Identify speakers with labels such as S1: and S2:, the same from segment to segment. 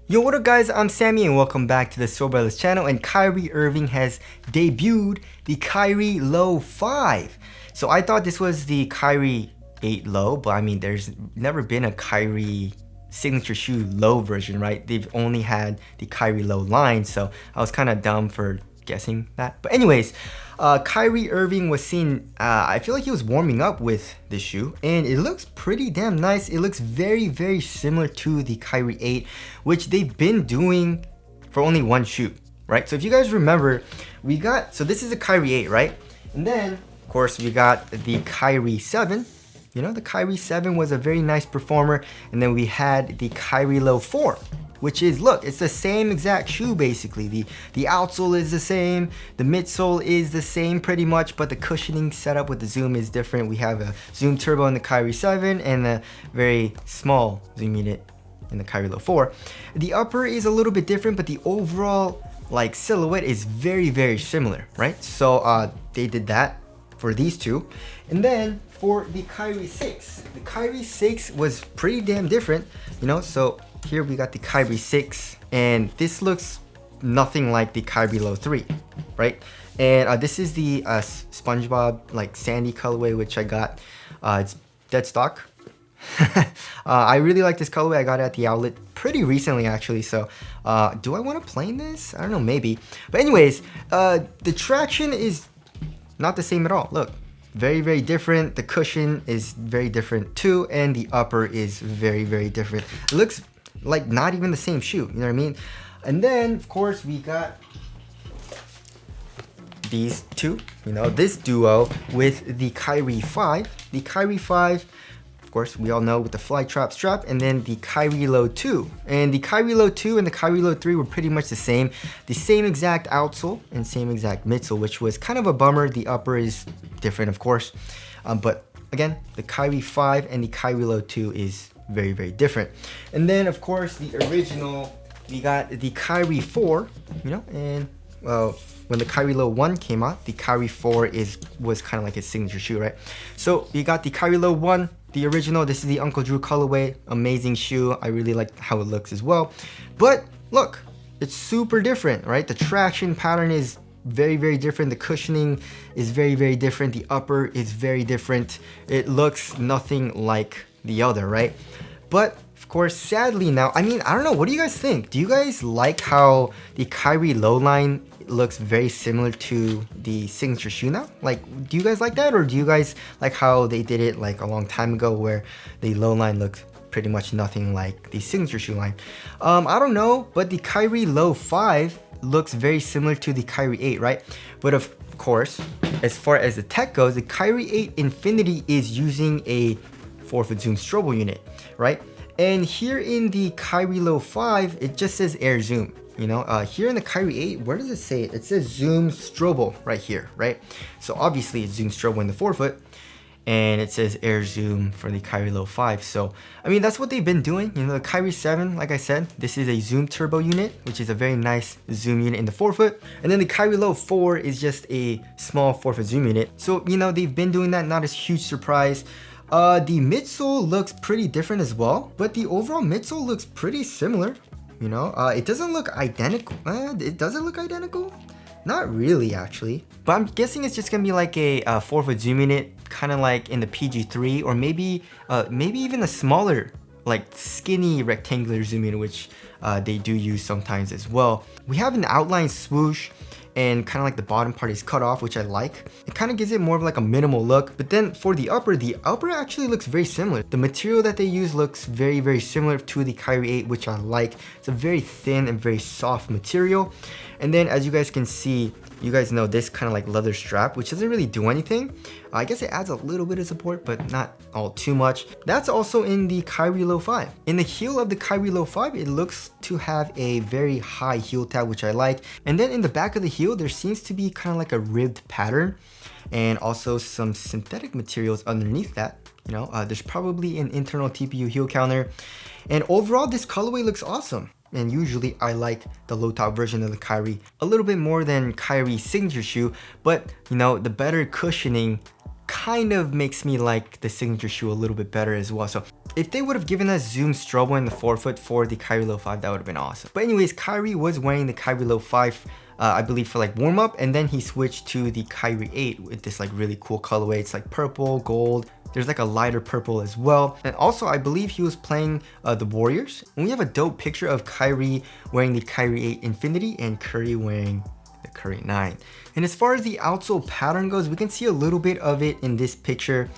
S1: Yo, what up guys, I'm Sammy and welcome back to the Outsole channel. And Kyrie Irving has debuted the Kyrie Low 5. So I thought this was the Kyrie 8 Low, but I mean there's never been a Kyrie signature shoe low version, right? They've only had the Kyrie Low line, so I was kind of dumb for guessing that. But anyways, Kyrie Irving was seen, I feel like he was warming up with this shoe, and it looks pretty damn nice. It looks very, very similar to the Kyrie 8, which they've been doing for only one shoe, right? So if you guys remember, so this is a Kyrie 8, right? And then, of course, we got the Kyrie 7. You know, the Kyrie 7 was a very nice performer, and then we had the Kyrie Low 4. Which is, look, it's the same exact shoe basically. The outsole is the same, the midsole is the same pretty much, but the cushioning setup with the zoom is different. We have a zoom turbo in the Kyrie 7 and a very small zoom unit in the Kyrie Low 4. The upper is a little bit different, but the overall like silhouette is very, very similar, right? So they did that for these two. And then for the Kyrie 6, the Kyrie 6 was pretty damn different, you know. So here we got the Kyrie 6, and this looks nothing like the Kyrie Low 3, right? And this is the SpongeBob like sandy colorway, which I got. It's dead stock. I really like this colorway. I got it at the outlet pretty recently actually, so do I want to play in this? I don't know, maybe. But anyways, the traction is not the same at all. Look, very, very different. The cushion is very different too, and the upper is very, very different. It looks like not even the same shoe, you know what I mean? And then of course we got these two, you know, this duo with the Kyrie 5. The Kyrie 5, of course, we all know, with the fly trap strap, and then the Kyrie Low 2. And the Kyrie Low 2 and the Kyrie Low 3 were pretty much the same exact outsole and same exact midsole, which was kind of a bummer. The upper is different, of course, but again, the Kyrie 5 and the Kyrie Low 2 is very, very different. And then of course the original, we got the Kyrie 4, you know, and when the Kyrie Low 1 came out, the Kyrie 4 was kind of like his signature shoe, right? So you got the Kyrie Low 1, the original. This is the Uncle Drew colorway. Amazing shoe. I really like how it looks as well. But look, it's super different, right? The traction pattern is very, very different. The cushioning is very, very different. The upper is very different. It looks nothing like the other, right? But of course, sadly now, I mean, I don't know, what do you guys think? Do you guys like how the Kyrie Low line looks very similar to the signature shoe now? Like, do you guys like that, or do you guys like how they did it like a long time ago where the low line looked pretty much nothing like the signature shoe line? I don't know, but the Kyrie Low 5 looks very similar to the Kyrie 8, right? But of course, as far as the tech goes, the Kyrie 8 Infinity is using a 4-foot zoom strobo unit, right? And here in the Kyrie Low 5, it just says air zoom. You know, here in the Kyrie 8, where does it say it? It says zoom strobo right here, right? So obviously it's zoom strobo in the 4-foot, and it says air zoom for the Kyrie Low 5. So I mean, that's what they've been doing. You know, the Kyrie 7, like I said, this is a zoom turbo unit, which is a very nice zoom unit in the 4-foot. And then the Kyrie Low 4 is just a small 4-foot zoom unit. So, you know, they've been doing that, not a huge surprise. The midsole looks pretty different as well, but the overall midsole looks pretty similar. You know, it doesn't look identical. It doesn't look identical? Not really, actually. But I'm guessing it's just gonna be like a 4-foot zoom unit, kind of like in the PG3, or maybe even a smaller, like skinny rectangular zoom unit, which they do use sometimes as well. We have an outline swoosh, and kind of like the bottom part is cut off, which I like. It kind of gives it more of like a minimal look. But then for the upper actually looks very similar. The material that they use looks very, very similar to the Kyrie 8, which I like. It's a very thin and very soft material. And then as you guys can see, you guys know this kind of like leather strap, which doesn't really do anything. I guess it adds a little bit of support, but not all too much. That's also in the Kyrie Low 5. In the heel of the Kyrie Low 5, it looks to have a very high heel tab, which I like. And then in the back of the heel, there seems to be kind of like a ribbed pattern, and also some synthetic materials underneath that. You know, there's probably an internal TPU heel counter. And overall, this colorway looks awesome. And usually I like the low top version of the Kyrie a little bit more than Kyrie's signature shoe, but you know, the better cushioning kind of makes me like the signature shoe a little bit better as well. So if they would have given us zoom strobo in the forefoot for the Kyrie Low 5, that would have been awesome. But anyways, Kyrie was wearing the Kyrie Low 5 I believe for like warm up, and then he switched to the Kyrie 8 with this like really cool colorway. It's like purple, gold. There's like a lighter purple as well. And also I believe he was playing the Warriors. And we have a dope picture of Kyrie wearing the Kyrie 8 Infinity and Curry wearing the Curry 9. And as far as the outsole pattern goes, we can see a little bit of it in this picture.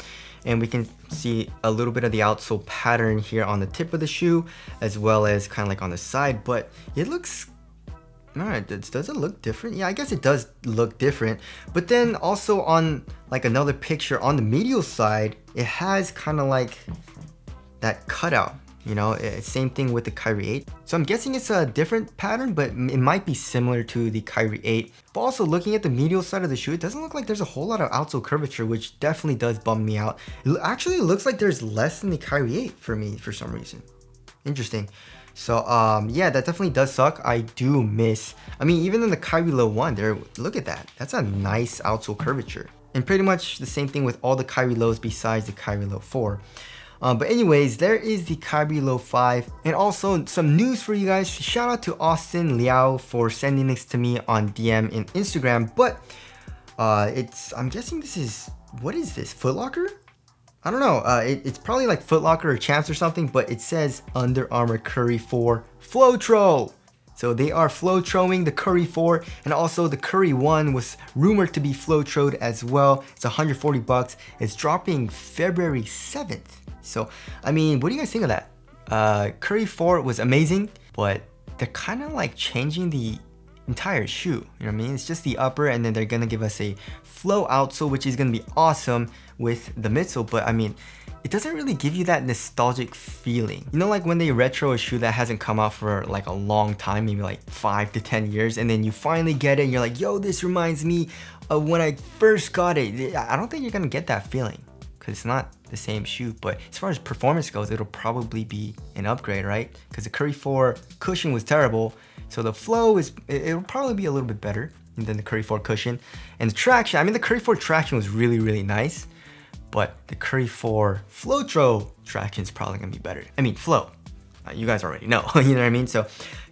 S1: And we can see a little bit of the outsole pattern here on the tip of the shoe, as well as kind of like on the side. But it looks, alright, does it look different? Yeah, I guess it does look different. But then also on like another picture on the medial side, it has kind of like that cutout, you know, same thing with the Kyrie 8. So I'm guessing it's a different pattern, but it might be similar to the Kyrie 8. But also looking at the medial side of the shoe, it doesn't look like there's a whole lot of outsole curvature, which definitely does bum me out. It actually looks like there's less than the Kyrie 8 for me for some reason. Interesting. So yeah, that definitely does suck. I do miss, I mean, even in the Kyrie Low 1 there, look at that. That's a nice outsole curvature. And pretty much the same thing with all the Kyrie Lows besides the Kyrie Low 4. But anyways, there is the Kyrie Low 5. And also some news for you guys. Shout out to Austin Liao for sending this to me on DM in Instagram. But I'm guessing this is, what is this, Foot Locker? I don't know, it's probably like Foot Locker or Champs or something, but it says Under Armour Curry 4 Flow-Tro. So they are Flow-Troing the Curry 4, and also the Curry 1 was rumored to be Flow-Troed as well. It's 140 bucks. It's dropping February 7th. So, I mean, what do you guys think of that? Curry 4 was amazing, but they're kind of like changing the entire shoe, you know what I mean? It's just the upper, and then they're gonna give us a flow outsole, which is gonna be awesome with the midsole. But I mean, it doesn't really give you that nostalgic feeling. You know, like when they retro a shoe that hasn't come out for like a long time, maybe like 5 to 10 years, and then you finally get it and you're like, yo, this reminds me of when I first got it. I don't think you're gonna get that feeling because it's not the same shoe. But as far as performance goes, it'll probably be an upgrade, right? Because the Curry 4 cushion was terrible. So the flow it'll probably be a little bit better than the Curry 4 cushion. And the traction, I mean, the Curry 4 traction was really, really nice, but the Curry 4 Flow-Tro traction is probably gonna be better. I mean, flow, you guys already know, you know what I mean? So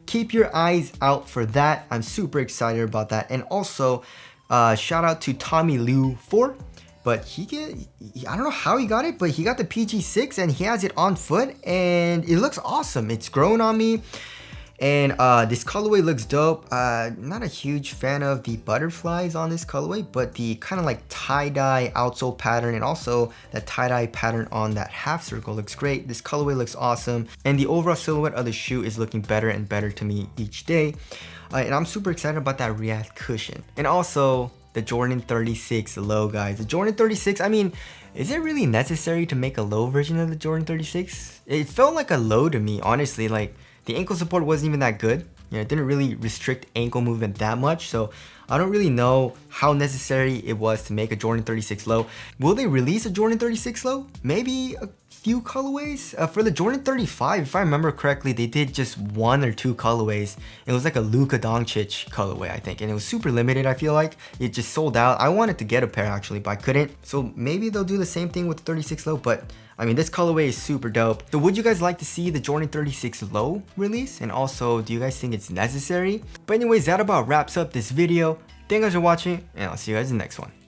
S1: keep your eyes out for that. I'm super excited about that. And also, shout out to Tommy Liu 4. But I don't know how he got it, but he got the PG6 and he has it on foot and it looks awesome. It's grown on me. And this colorway looks dope. Not a huge fan of the butterflies on this colorway, but the kind of like tie-dye outsole pattern and also that tie-dye pattern on that half circle looks great. This colorway looks awesome. And the overall silhouette of the shoe is looking better and better to me each day. And I'm super excited about that React cushion. And also the Jordan 36 low, guys. The Jordan 36, I mean, is it really necessary to make a low version of the Jordan 36? It felt like a low to me, honestly. Like, the ankle support wasn't even that good. You know, it didn't really restrict ankle movement that much, so I don't really know how necessary it was to make a Jordan 36 low. Will they release a Jordan 36 low? Maybe a few colorways? For the Jordan 35, if I remember correctly, they did just 1 or 2 colorways. It was like a Luka Doncic colorway, I think, and it was super limited, I feel like. It just sold out. I wanted to get a pair actually, but I couldn't. So maybe they'll do the same thing with the 36 low, but I mean, this colorway is super dope. So would you guys like to see the Jordan 36 low release? And also, do you guys think it's necessary? But anyways, that about wraps up this video. Thank you guys for watching, and I'll see you guys in the next one.